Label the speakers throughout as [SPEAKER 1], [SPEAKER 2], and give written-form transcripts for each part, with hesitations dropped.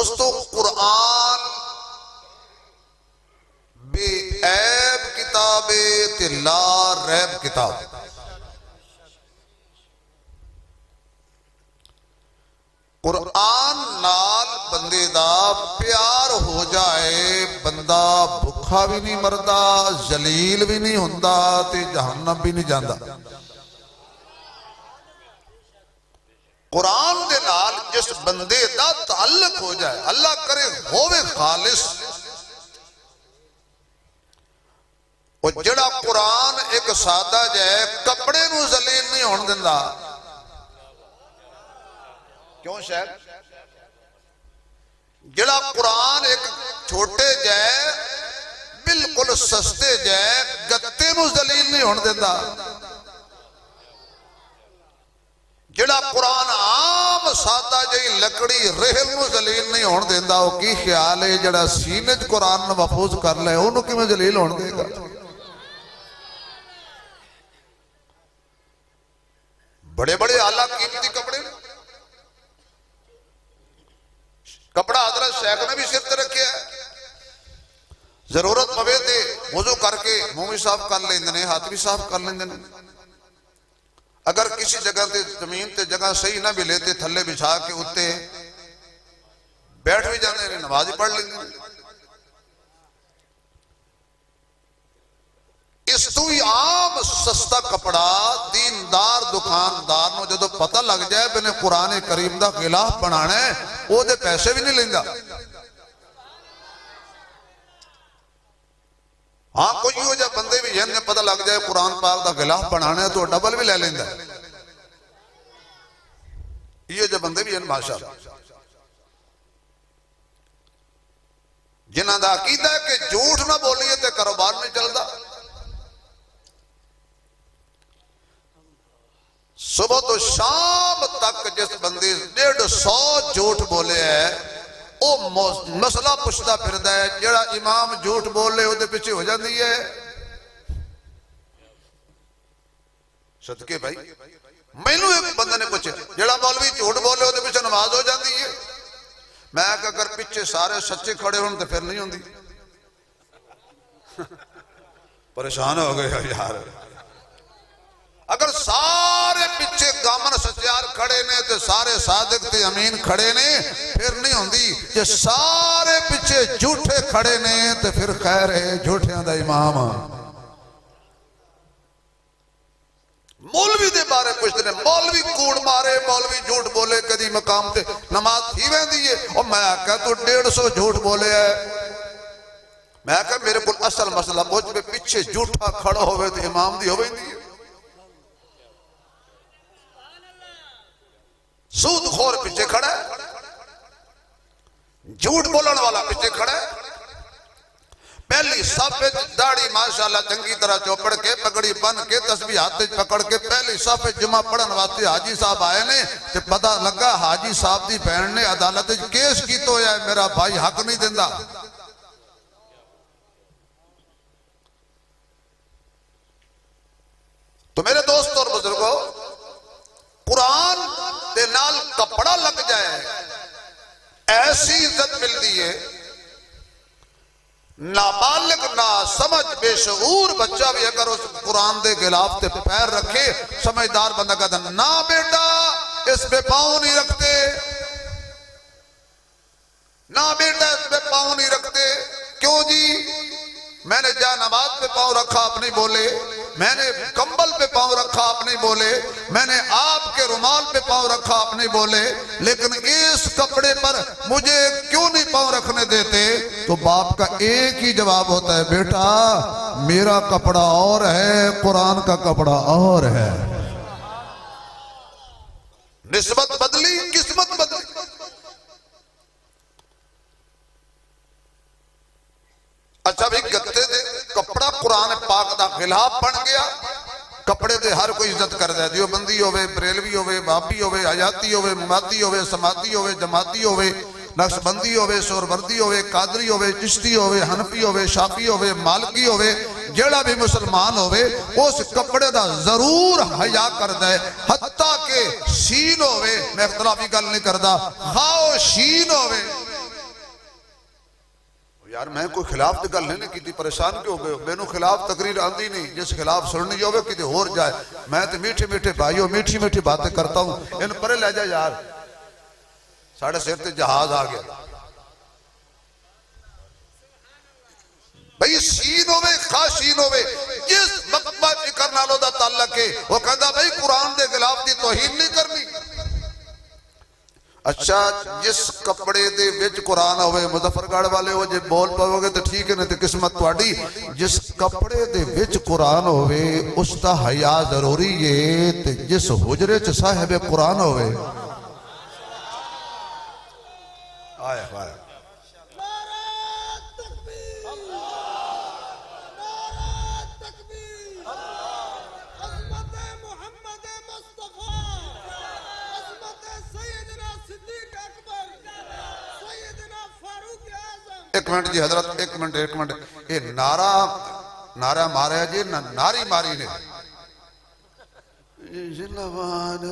[SPEAKER 1] दोस्तों कुरान बेऐब किताब ते ला रैब किताब। कुरान नाल बंदे दा प्यार हो जाए, बंदा भुखा भी नहीं मरदा, जलील भी नहीं हुंदा ते जहन्नम भी नहीं जांदा। कुरान दे नाल जिस बंदे दा ताल्लुक हो जाए, अल्लाह करे होवे खालिस, और जड़ा कुरान एक सादा जाए कपड़े नूं जलील नहीं होण दिंदा। क्यों शायद जड़ा कुरान एक छोटे जाए बिल्कुल सस्ते जाए गत्ते नूं जलील नहीं होण दिंदा। जड़ा कुरान आम सादा जी लकड़ी रेहल नूं जलील नहीं होण दिंदा। वो की ख्याल है जड़ा सीने च कुरान नूं महफूज कर ले उहनूं किवें जलील होण देगा। बड़े बड़े आला कीमती कपड़े, कपड़ा हजरत शेख ने भी सिर ते रखे है, जरूरत पवे ते वुजू करके मुंह भी साफ कर लेंदे ने, हाथ भी साफ कर लेंदे ने। अगर किसी जगह ते जमीन ते जगह सही ना मिले ते थल्ले बिछा के उत्ते बैठ भी जाते हैं, नमाज ही पढ़ लेंदे ने। इस तो ही आम सस्ता कपड़ा दीनदार दुकानदार नूं जदों पता लग जाए मैंने कुरान करीम दा खिलाफ बनाना है, ओहदे पैसे भी नहीं लेंदा। हाँ कोई हो जा बंदे भी जिन्हें पता लग जाए कुरान पाक दा खिलाफ बनाना है तो डबल भी ले लेंदा। ये जो बंदे भी हैं माशाअल्लाह, जिन्हां दा अकीदा है कि झूठ ना बोलिए तो कारोबार नहीं चलता। सुबह तो शाम तक जिस बंदे 150 झूठ बोले है वो मसला पुछता फिरदा है, जेड़ा इमाम झूठ बोले उसदे पीछे हो जाती है। सदके भाई मैनू एक बंदे ने पूछा जेड़ा मौलवी झूठ बोले उसदे पीछे नमाज हो जाती है। मैं अगर पीछे सारे सच्चे खड़े हों तो फिर नहीं होंगी। परेशान हो गए यार, अगर सारे पिछे गामन सच्चार खड़े ने तो सारे सादिक ते अमीन खड़े ने फिर नहीं होंदी। जे सारे पिछे झूठे खड़े ने तो फिर खैर है झूठियां दा इमाम। मौलवी दे बारे पुछते ने, मौलवी कूड़ मारे, मौलवी झूठ बोले, कदी मकाम ते नमाज थी वेंदी है। और मैं आख्या तू 150 झूठ बोले है। मैं आख्या मेरे को असल मसला मुझ पे पिछे झूठा खड़ा होवे तो इमाम दी हो वेंदी है। सूदखोर पीछे खड़ा है, झूठ बोलने वाला पीछे खड़ा है। पहली सफ दाढ़ी माशाल्लाह चंगी तरह चौपड़ के पगड़ी बन के तस्बीह हाथ पकड़ के पहली सफ जुमा पढ़न वास्ते हाजी साहब आए ने ते पता लगा हाजी साहब दी बहन ने अदालत केस कीता होया है, मेरा भाई हक नहीं दिंदा। तो मेरे दोस्त और बुजुर्गों, कुरान दे नाल कपड़ा लग जाए ऐसी इज्जत मिलती है। नाबालिग ना समझ बेशऊर बच्चा भी अगर उस कुरान दे खिलाफ ते पैर रखे, समझदार बंदा कहता ना बेटा इस पे पांव नहीं रखते, ना बेटा इस पे पांव नहीं रखते। क्यों जी? मैंने जा नमाज पे पांव रखा आप नहीं बोले, मैंने कंबल पे पांव रखा आप नहीं बोले, मैंने आपके रुमाल पे पांव रखा आप नहीं बोले, लेकिन इस कपड़े पर मुझे क्यों नहीं पांव रखने देते? तो बाप का एक ही जवाब होता है, बेटा मेरा कपड़ा और है, कुरान का कपड़ा और है। निस्बत बदली, किस्मत बदली। अच्छा भी गत्ते दे कपड़ा कुरान पाक दा खिलाफ बन गया। कपड़े दे हर कोई इज्जत करदा है, दियोबंदी होवे, बरेलवी होवे, बाबी होवे, हयाती होवे, मुमाती होवे, समाती होवे, जमाती होवे, नक्शबंदी होवे, सोरवर्दी होवे, कादरी होवे, चिश्ती होवे, हनफी होवे, शाफी होवे, मालकी होवे, जेड़ा भी मुसलमान होवे उस कपड़े दा जरूर हया करदा है। हत्ता के शीन होवे, मैं इख्तलाफी गल नहीं करदा, खाओ शीन होवे, यार मैं कोई खिलाफ तो गल नहीं की, परेशान क्यों हो गए? मैनू खिलाफ तकरीर आती नहीं, जिस खिलाफ सुननी हो कि होर जाए। मैं तो मीठे मीठे भाइयों मीठी मीठी बातें करता हूँ, इन परे ले जा यार, साढ़े सिर ते जहाज आ गया। भाई सीन होवे खाशीन होवे, जिस मकबा फिकर नालो दा ताल्लुक है वो कहता भाई कुरान दे खिलाफ दी तौहीन नहीं करनी। अच्छा जिस कपड़े दे विच कुरान होवे, मुजफ्फरगढ़ वाले हो जे बोल पाओगे तो ठीक है, नहीं तो किस्मत तुहाडी। जिस कपड़े दे विच कुरान होवे उसका हया जरूरी है, ते जिस हुजरे च साहिब कुरान होवे आए आए एक मिनट जी हजरत, एक मिनट ये नारा नारा मारे जी ना, नारी मारी ने जिंदाबाद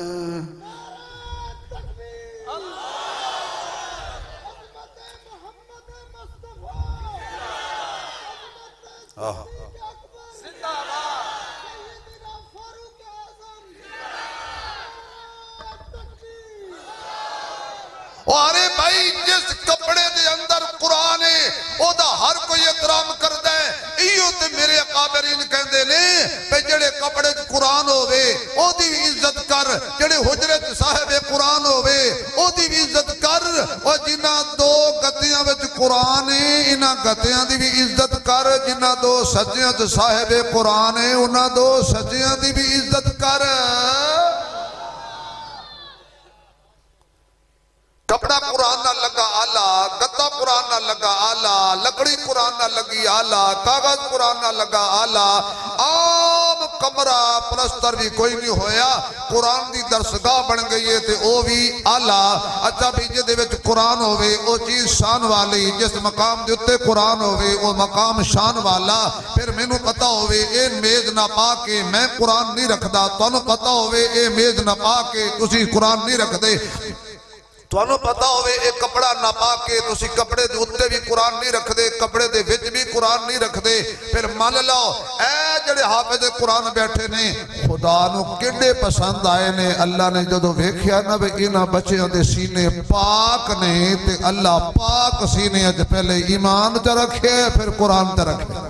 [SPEAKER 1] अरे भाई जिस कपड़े दे अंदर कुरान है ओदा हर कोई एहतराम करदा है। इयो ते मेरे अकाबरीन कहंदे ने भाई जेड़े कपड़े च कुरान होवे ओदी भी इज्जत कर, जेड़े हुजरे च साहिब कुरान होवे ओदी भी इज्जत कर, और जिन्ना दो गतियां विच कुरान है इन्हां गतियां दी भी इज्जत कर, जिन्ना दो सज्जियां च साहिब कुरान है उन्हां दो सज्जियां दी भी इज्जत कर। कपड़ा कुरान ना लगा आला, गद्दा कुरान ना लगा आला, लकड़ी कुरान ना लगी आला, कागज कुरान ना लगा आला, आम कमरा प्लस्तर भी कोई नहीं होया, कुरान दी दरसगाह बन गई है ते ओ भी आला। अच्छा भी जिहदे विच कुरान होवे ओ चीज शान वाली, जिस मकाम दे उत्ते कुरान होवे ओ मकाम शान वाला। फिर मैनू पता होवे ए मेज ना पा के मैं कुरान नहीं रखदा, तुहानू पता होवे ए मेज ना पा के तुसी कुरान नहीं रखदे, तुहानू पता होवे एक कपड़ा ना पा के तुसी कपड़े दे उत्ते भी कुरान नहीं रखदे, कपड़े दे विच भी कुरान नहीं रखदे। फिर मान लो ए जेड़े हाफिज कुरान बैठे ने खुदा नू किड्डे पसंद आए ने। अल्लाह ने जदों वेखिया ना वे इन्हां बच्चियां दे सीने पाक ने ते अल्लाह पाक सीने अज पहले ईमान च रखे फिर कुरान च रखे।